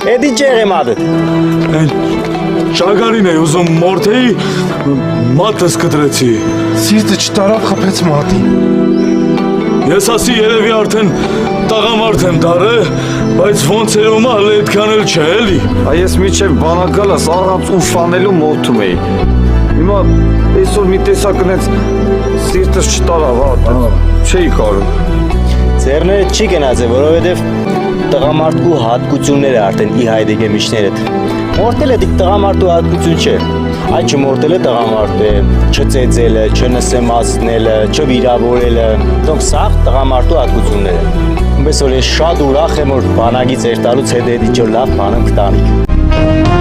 Էդի ջեղեմադը։ Են ճագարին է ուզում մորթեի մատս կտրեցի։ Սիրտը չտարավ խփեց մատին։ Ես ասի երևի արդեն տղամարդ եմ դարը, բայց ոնց է ումա հələ այդքան էլ չէ էլի։ Այս միջև բանակալս առանց ուշանելու մորթում էի։ Հիմա այսօր մի տեսակնեց սիրտս չտարավ, չէի կարում։ Ձեռները չի գնացել, որովհետև տղամարդու հատկությունները արդեն ի հայտ եկե միջներդ։ Մորտելը դիք տղամարդու հատկություն չէ։ Այդ չմորտելը տղամարդ է, չծեծելը, չնսեմացնելը, չվիրավորելը, դրանք սա տղամարդու հատկություններ են։ Ումպես որ ես շատ ուրախ եմ, որ բանակից երթալուց հետո էդի ջո լավ բան եմ կտանիք։